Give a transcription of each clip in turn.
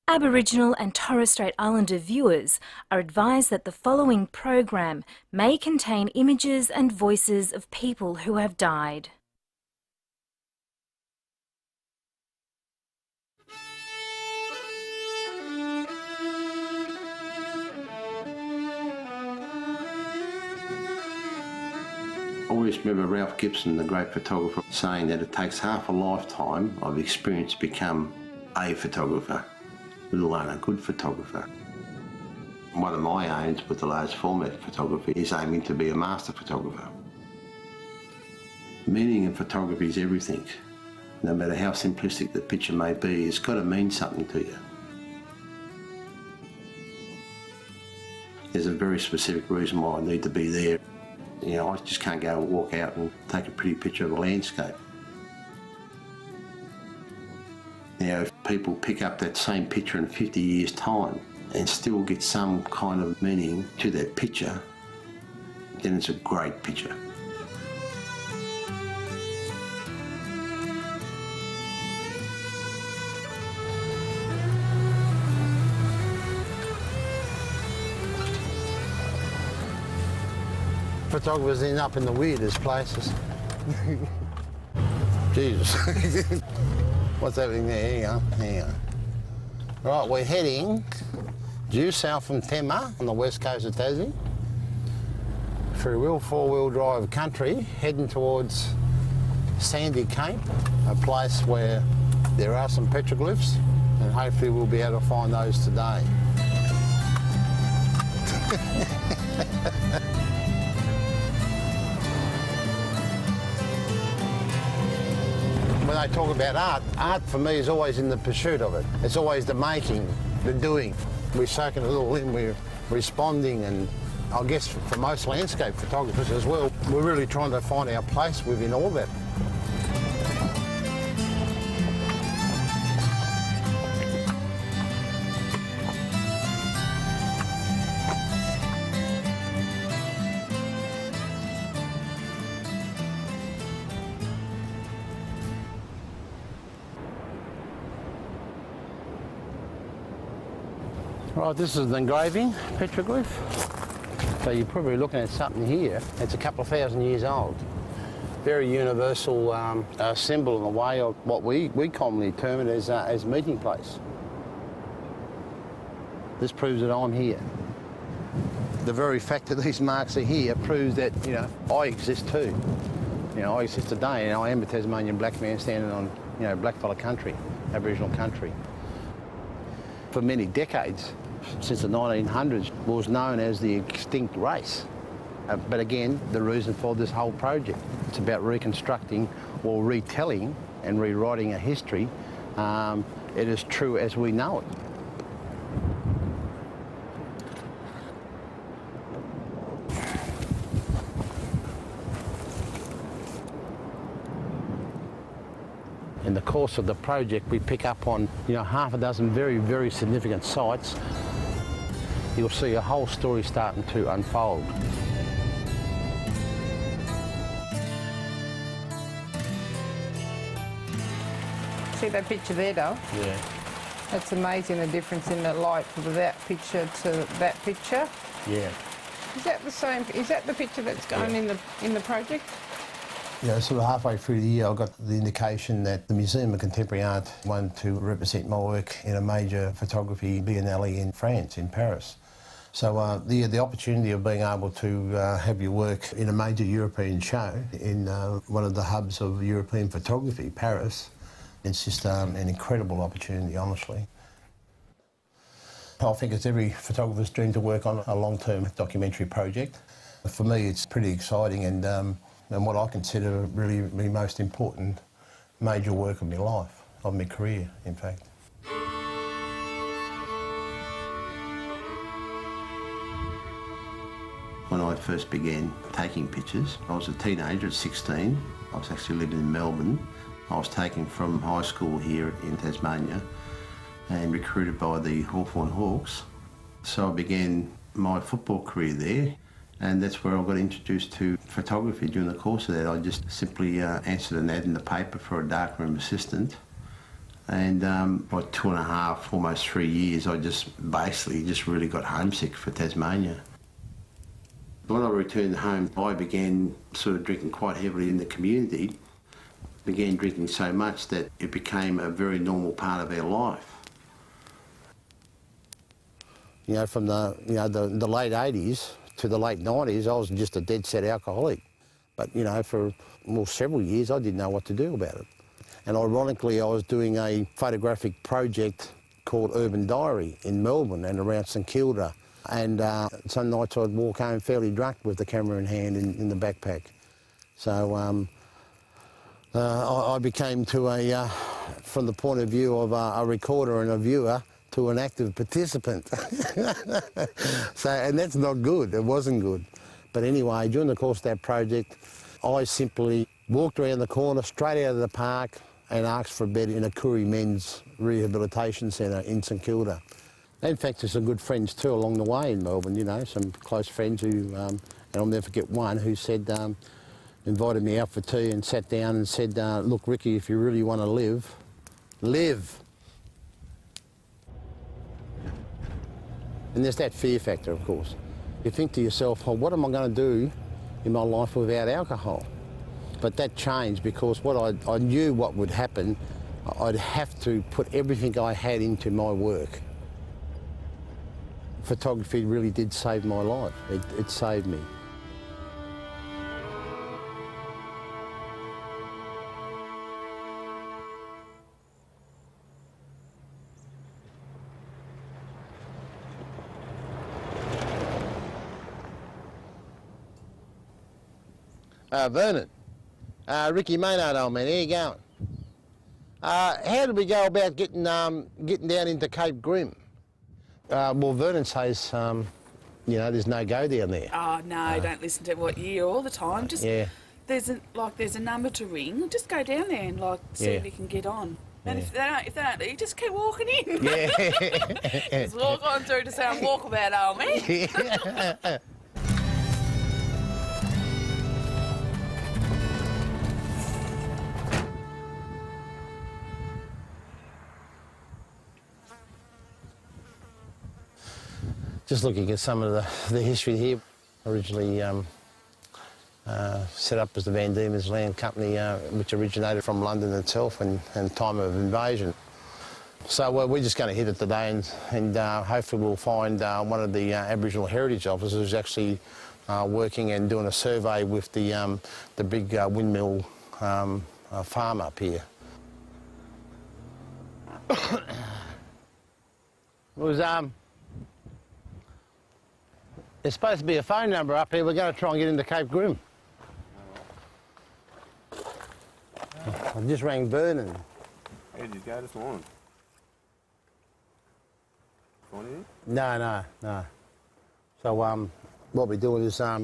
Aboriginal and Torres Strait Islander viewers are advised that the following program may contain images and voices of people who have died. I always remember Ralph Gibson, the great photographer, saying that it takes half a lifetime of experience to become a photographer, let alone a good photographer. One of my aims with the large format photography is aiming to be a master photographer. Meaning in photography is everything. No matter how simplistic the picture may be, it's got to mean something to you. There's a very specific reason why I need to be there. You know, I just can't go and walk out and take a pretty picture of a landscape. Now, if people pick up that same picture in 50 years' time and still get some kind of meaning to that picture, then it's a great picture. Photographers end up in the weirdest places. Jesus. What's happening there? Here you go. Here you go. Right, we're heading due south from Tema on the west coast of Tassie, through four-wheel drive country, heading towards Sandy Cape, a place where there are some petroglyphs, and hopefully we'll be able to find those today. When I talk about art, art for me is always in the pursuit of it. It's always the making, the doing. We're soaking a little in, we're responding, and I guess for most landscape photographers as well, we're really trying to find our place within all that. Right, this is an engraving, petroglyph. So you're probably looking at something here. It's a couple of thousand years old. Very universal symbol in a way of what we commonly term it as meeting place. This proves that I'm here. The very fact that these marks are here proves that, you know, I exist too. You know, I exist today, and I am a Tasmanian black man standing on, you know, blackfella country, Aboriginal country. For many decades, since the 1900s, was known as the extinct race. But again, the reason for this whole project, it's about reconstructing or retelling and rewriting a history. It is true as we know it. In the course of the project, we pick up on, you know, half a dozen very, very significant sites. You'll see a whole story starting to unfold. See that picture there, Dale? Yeah. That's amazing, the difference in the light from that picture to that picture. Yeah. Is that the same? Is that the picture that's going in the project? Yeah, sort of halfway through the year, I got the indication that the Museum of Contemporary Art wanted to represent my work in a major photography biennale in France, in Paris. So the opportunity of being able to have your work in a major European show in one of the hubs of European photography, Paris, it's just an incredible opportunity, honestly. I think it's every photographer's dream to work on a long-term documentary project. For me, it's pretty exciting and what I consider really the most important major work of my life, of my career, in fact. When I first began taking pictures, I was a teenager at 16. I was actually living in Melbourne. I was taken from high school here in Tasmania and recruited by the Hawthorn Hawks. So I began my football career there. And that's where I got introduced to photography. During the course of that, I just simply answered an ad in the paper for a darkroom assistant. And by 2.5, almost 3 years, I just basically really got homesick for Tasmania. When I returned home, I began sort of drinking quite heavily in the community. Began drinking so much that it became a very normal part of our life. You know, from the late 80s to the late 90s, I was just a dead set alcoholic. But, you know, for several years, I didn't know what to do about it. And ironically, I was doing a photographic project called Urban Diary in Melbourne and around St Kilda. And some nights I'd walk home fairly drunk with the camera in hand in the backpack. So I became from the point of view of a recorder and a viewer, to an active participant. And that's not good, it wasn't good. But anyway, during the course of that project, I simply walked around the corner, straight out of the park, and asked for a bed in a Koori Men's Rehabilitation Centre in St Kilda. In fact, there's some good friends too along the way in Melbourne, you know, some close friends who, and I'll never forget one who said, invited me out for tea and sat down and said, look, Ricky, if you really want to live, live. And there's that fear factor, of course. You think to yourself, oh, what am I going to do in my life without alcohol? But that changed because I knew what would happen. I'd have to put everything I had into my work. Photography really did save my life. It saved me. Vernon, Ricky Manyard, old man, how you going? How did we go about getting down into Cape Grim? Well, Vernon says, you know, there's no go down there. Oh no, don't listen to what you hear all the time. Just there's a number to ring. Just go down there and see if you can get on. And if they don't, you just keep walking in. Yeah. Just walk on through to some walkabout, old man. Just looking at some of the history here, originally set up as the Van Diemen's Land Company, which originated from London itself and time of invasion. So we're just going to hit it today and hopefully we'll find one of the Aboriginal Heritage officers actually working and doing a survey with the big windmill farm up here. There's supposed to be a phone number up here. We're going to try and get into Cape Grim. I just rang Vernon. Where did you go this morning? No. So what we're doing is I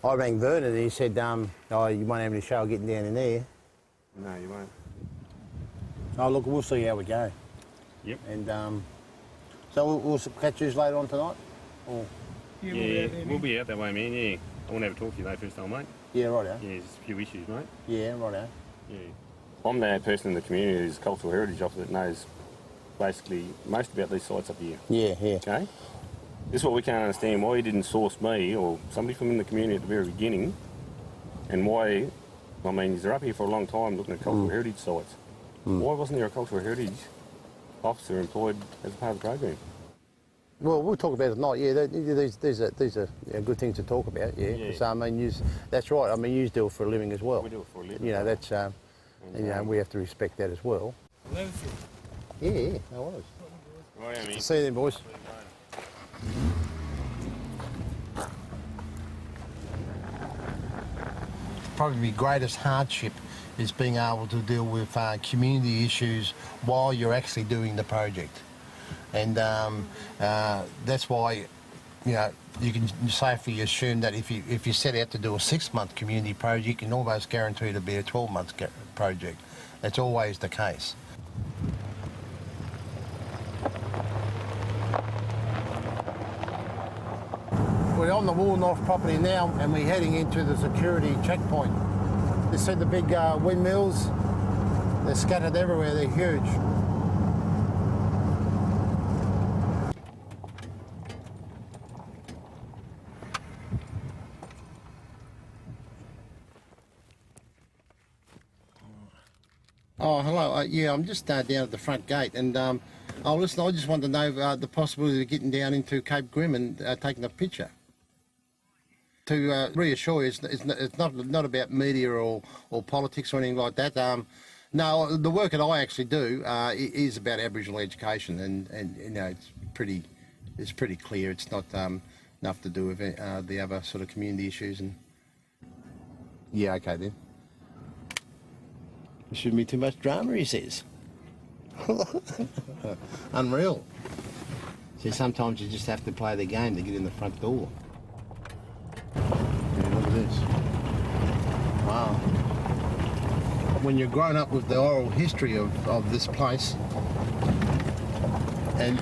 rang Vernon and he said, oh, you won't have any trouble getting down in there. No, you won't. Oh, look, we'll see how we go. Yep. And so we'll catch you later on tonight? Or? Yeah, we'll be out that way, man, yeah. I want to have a talk to you though first time, mate. Yeah, righto. Yeah, there's a few issues, mate. Yeah, righto. Yeah. I'm the person in the community who's a cultural heritage officer that knows basically most about these sites up here. Yeah. Okay? This is what we can't understand, why you didn't source me or somebody from in the community at the very beginning, and why, I mean, you're up here for a long time looking at cultural heritage sites. Why wasn't there a cultural heritage officer employed as part of the program? Well, we'll talk about it tonight. Yeah, these are good things to talk about. Yeah, because I mean, that's right. I mean, you do it for a living as well. We do it for a living. You know, that's you know, we have to respect that as well. Yeah, no worries. Right, mate. See you then, boys. Probably the greatest hardship is being able to deal with community issues while you're actually doing the project. And that's why, you know, you can safely assume that if you set out to do a 6-month community project, you can almost guarantee it'll be a 12-month project. That's always the case. We're on the Woolnorth property now and we're heading into the security checkpoint. You see the big windmills? They're scattered everywhere, they're huge. Oh, hello. Yeah, I'm just down at the front gate, and oh, listen, I just want to know the possibility of getting down into Cape Grim and taking a picture. To reassure you, it's not about media or politics or anything like that. No, the work that I actually do is about Aboriginal education, and you know, it's pretty clear. It's not enough to do with the other sort of community issues. And yeah, okay then. There shouldn't be too much drama, he says. Unreal. See, sometimes you just have to play the game to get in the front door. Yeah, look at this. Wow. When you're grown up with the oral history of this place and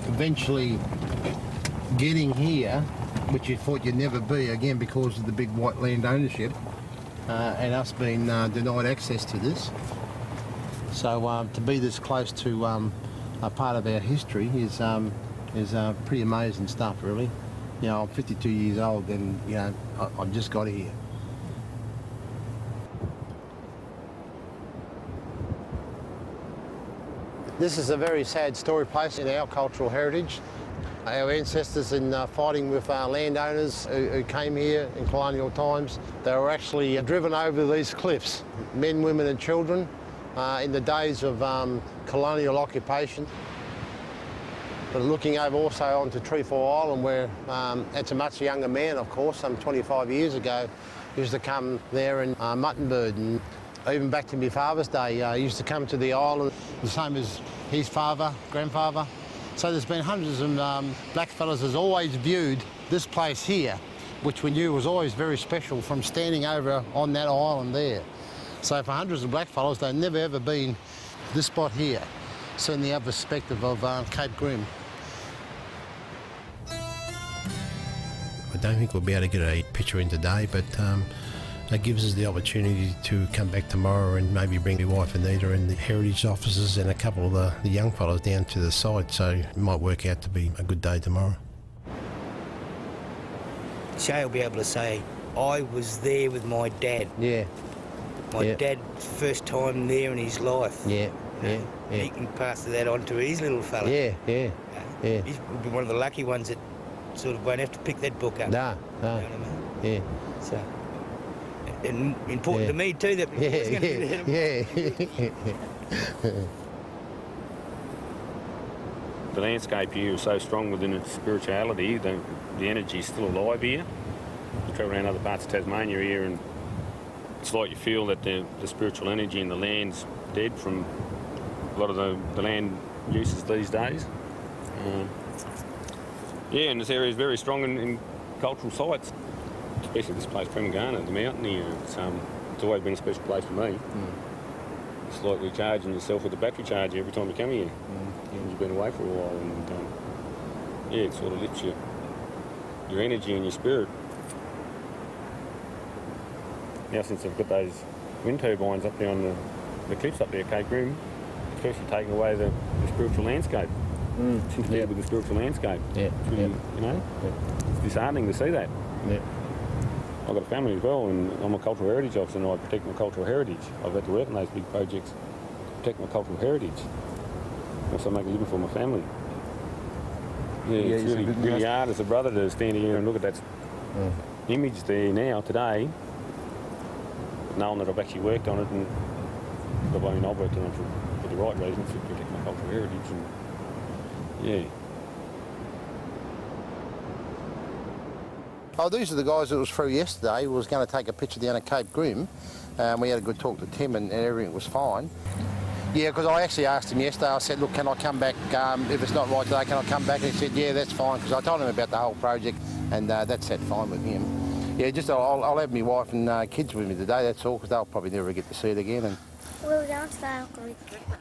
eventually getting here, which you thought you'd never be, again because of the big white land ownership, and us being denied access to this. So to be this close to a part of our history is pretty amazing stuff, really. You know, I'm 52 years old, and you know, I've just got here. This is a very sad story place in our cultural heritage. Our ancestors in fighting with landowners who came here in colonial times, they were actually driven over these cliffs, men, women and children, in the days of colonial occupation. But looking over also onto Trefoil Island, where it's a much younger man, of course, some 25 years ago, used to come there and mutton bird, and even back to my father's day, used to come to the island, the same as his father, grandfather. So there's been hundreds of blackfellas has always viewed this place here, which we knew was always very special from standing over on that island there. So for hundreds of blackfellas, they've never ever been this spot here, certainly out of perspective of Cape Grim. I don't think we'll be able to get a picture in today, but it gives us the opportunity to come back tomorrow and maybe bring my wife Anita and the heritage officers and a couple of the young fellows down to the site, so it might work out to be a good day tomorrow. Shay will be able to say, I was there with my dad. Yeah. My dad, first time there in his life. Yeah, yeah. He can pass that on to his little fella. Yeah. He'll be one of the lucky ones that sort of won't have to pick that book up. No. You know what I mean? Yeah. So, and important to me too that The landscape here is so strong within its spirituality, the energy is still alive here. You travel around other parts of Tasmania here and it's like you feel that the spiritual energy in the land's dead from a lot of the land uses these days. Yeah, and this area is very strong in cultural sites, especially this place, Premagana, the mountain here. It's always been a special place for me. It's like recharging yourself with a battery charger every time you come here. And you've been away for a while, and yeah, it sort of lifts your energy and your spirit. Now, since I've got those wind turbines up there on the cliffs up there at Cape Grim, it's actually taking away the spiritual landscape. It's interfered with the spiritual landscape. It's really, you know, it's disheartening to see that. I've got a family as well, and I'm a cultural heritage officer, and I protect my cultural heritage. I've had to work on those big projects to protect my cultural heritage. Also make a living for my family. Yeah, it's really hard as a brother to stand here and look at that image there now, today, knowing that I've actually worked on it, and I've worked on it for the right reasons, to protect my cultural heritage. And yeah. Oh, these are the guys that was through yesterday. We was going to take a picture down at Cape Grim. We had a good talk to Tim, and everything was fine. Yeah, because I actually asked him yesterday, I said, look, can I come back, if it's not right today, can I come back? And he said, yeah, that's fine, because I told him about the whole project, and that sat fine with him. Yeah, just I'll have my wife and kids with me today, that's all, because they'll probably never get to see it again. And where are we going today, Uncle Rick?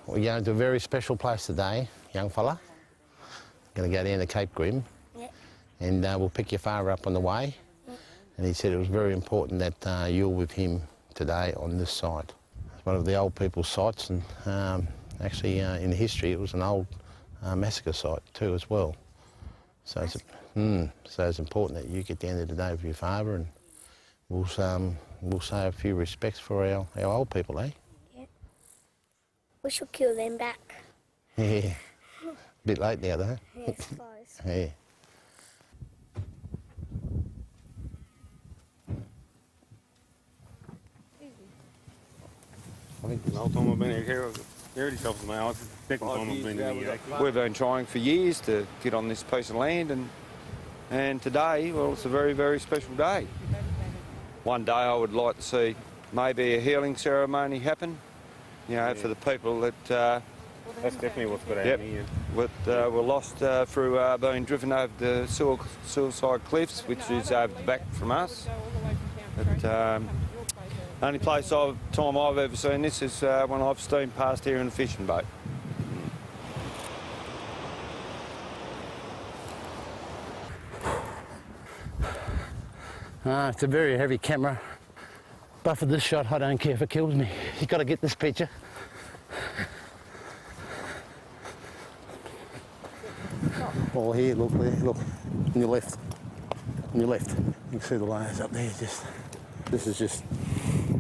We're going to a very special place today, young fella. Going to go down to Cape Grim. Yep. And we'll pick your father up on the way. Yep. And he said it was very important that you're with him today on this site. one of the old people's sites, and actually in history it was an old massacre site too as well. So it's important that you get down there today with your father, and we'll say a few respects for our old people, eh? Yeah. We should kill them back. Yeah. Bit late now though. Yeah, it's close. Yeah. I think the whole time I've been here, Heritage Officer, mate, it's the second time I've been in here. We've been trying for years to get on this piece of land, and today, well, it's a very, very special day. One day I would like to see maybe a healing ceremony happen, you know, for the people that... That's definitely what's got to happen here. Were lost through being driven over the suicide cliffs, which is over the back from us. But, only time I've ever seen this is when I've steamed past here in a fishing boat. It's a very heavy camera, but for this shot I don't care if it kills me. You've got to get this picture. Oh, here, look there, look, on your left, on your left. You can see the layers up there, this is just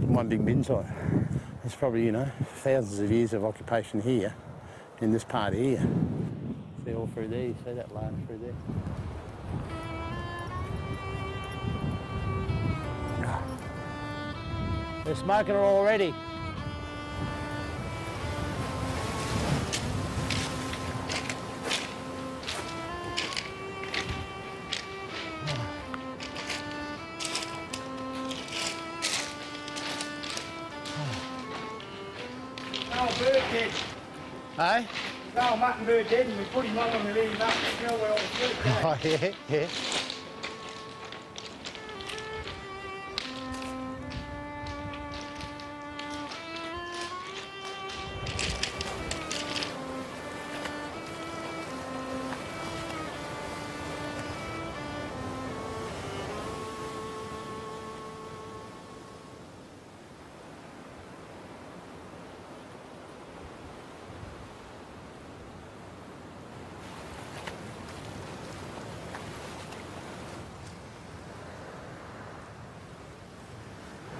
one big bin site. It's probably, you know, thousands of years of occupation here, in this part here. See all through there, you see that layer through there. They're smoking it already. Hey? No, mutton bird dead, and we put him on and we leave him up to smell where all the fruit goes. Oh, yeah, yeah.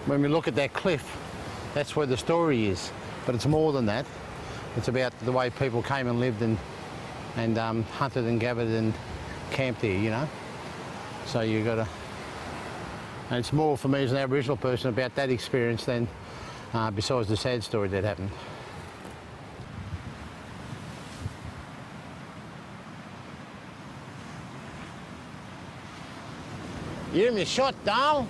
When we look at that cliff, that's where the story is. But it's more than that. It's about the way people came and lived and hunted and gathered and camped there, you know. So you got to... And it's more for me as an Aboriginal person about that experience than besides the sad story that happened. You hear me shot down?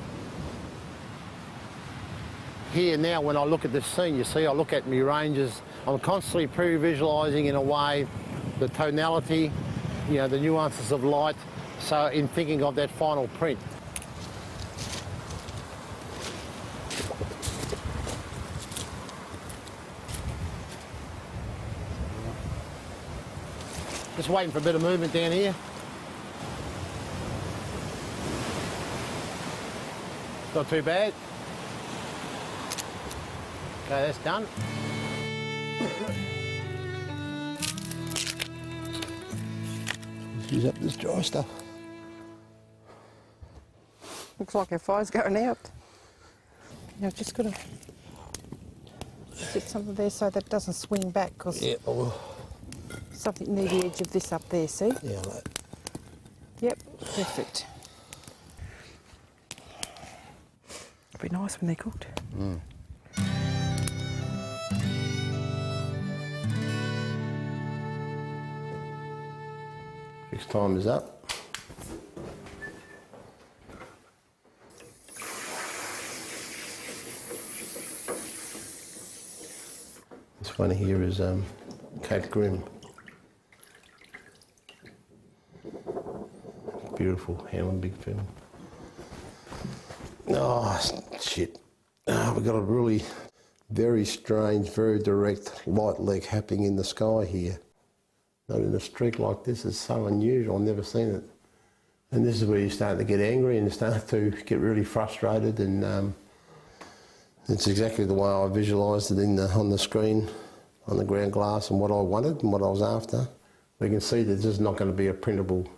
Here now, when I look at this scene, you see, I look at my ranges, I'm constantly pre-visualising in a way the tonality, you know, the nuances of light, so in thinking of that final print. Just waiting for a bit of movement down here. Not too bad. Okay, that's done. Let's use up this dry stuff. Looks like our fire's going out. Now just got to sit something there so that doesn't swing back, because yeah, I will. Something near the edge of this up there, see? Yeah, like. Yep, perfect. It'll be nice when they're cooked. Mm. Fixed time is up. This one here is Cape Grim. Beautiful, handling big film. Oh, shit. We've got a really very strange, very direct light leg happening in the sky here. Not in a streak like this, it's so unusual, I've never seen it. And this is where you start to get angry and start to get really frustrated and It's exactly the way I visualised it on the screen, on the ground glass, and what I wanted and what I was after. We can see that this is not going to be a printable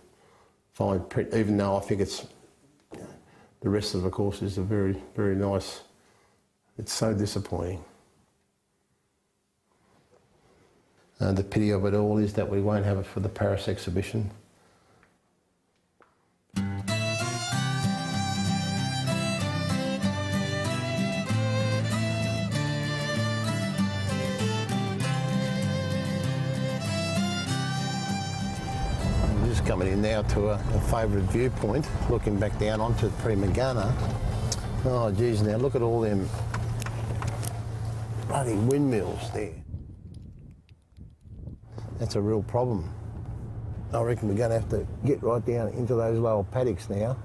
fine print, even though I think it's, the rest of the course is a very, very nice. It's so disappointing. The pity of it all is that we won't have it for the Paris exhibition. Coming in now to a favourite viewpoint, looking back down onto Prima Gunner. Oh geez, now look at all them bloody windmills there. That's a real problem. I reckon we're going to have to get right down into those lower paddocks now,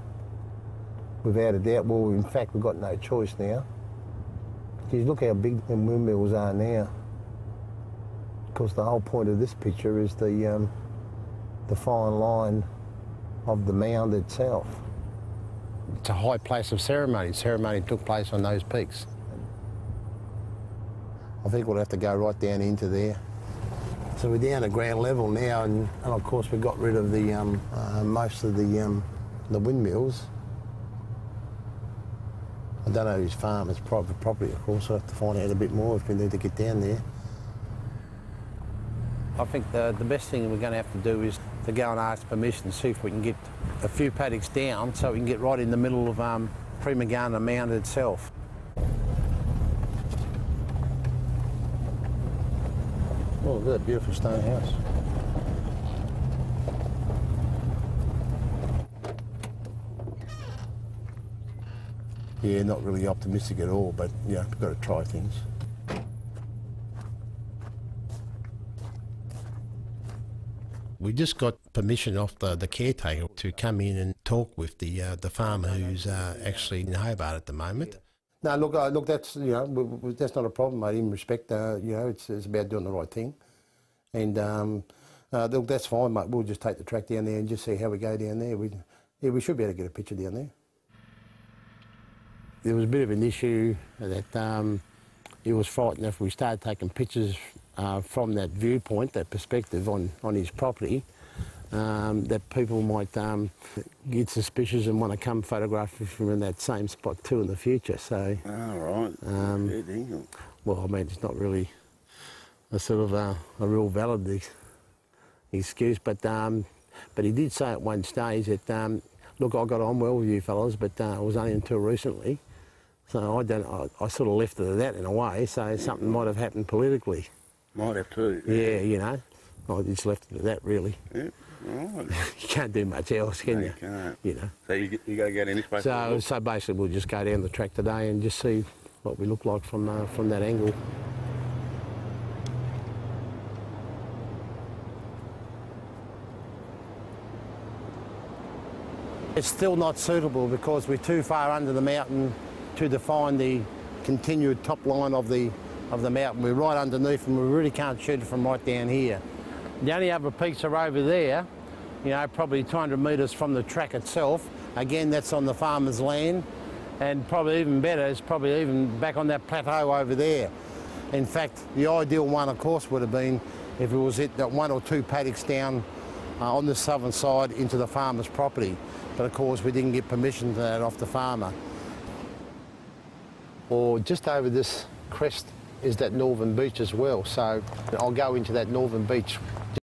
without a doubt. Well, in fact, we've got no choice now. Geez, look how big them windmills are now. Of course, the whole point of this picture is the fine line of the mound itself. It's a high place of ceremony. Ceremony took place on those peaks. I think we'll have to go right down into there. So we're down at ground level now, and of course we got rid of the most of the windmills. I don't know whose farm. It's private property, of course. I'll have to find out a bit more if we need to get down there. I think the best thing we're going to have to do is to go and ask permission, see if we can get a few paddocks down so we can get right in the middle of Prima Gunner Mound itself. Oh, look at that beautiful stone house. Yeah, not really optimistic at all, but yeah, we've got to try things. We just got permission off the caretaker to come in and talk with the farmer who's actually in Hobart at the moment. No, look, that's that's not a problem, mate. In respect, it's about doing the right thing, and look, that's fine, mate. We'll just take the track down there and just see how we go down there. We should be able to get a picture down there. There was a bit of an issue that he was frightened if we started taking pictures from that viewpoint, that perspective on his property, that people might get suspicious and want to come photograph from that same spot too in the future. So, right. Well, I mean, it's not really a sort of a real valid excuse, but he did say at one stage that look, I got on well with you fellas, but it was only until recently. So I sort of left it at that in a way. So something might have happened politically. Might have too. Yeah, I just left it at that, really. Yeah, right. You can't do much else, can you? You can't. So you got to get in this place. So basically, we'll just go down the track today and just see what we look like from that angle. It's still not suitable because we're too far under the mountain to define the continued top line of the mountain. We're right underneath and we really can't shoot it from right down here. The only other peaks are over there, probably 200 metres from the track itself. Again, that's on the farmer's land, and probably even better is probably even back on that plateau over there. In fact, the ideal one, of course, would have been if it was at that 1 or 2 paddocks down on the southern side into the farmer's property. But of course, we didn't get permission for that off the farmer. Or just over this crest is that northern beach as well. So I'll go into that northern beach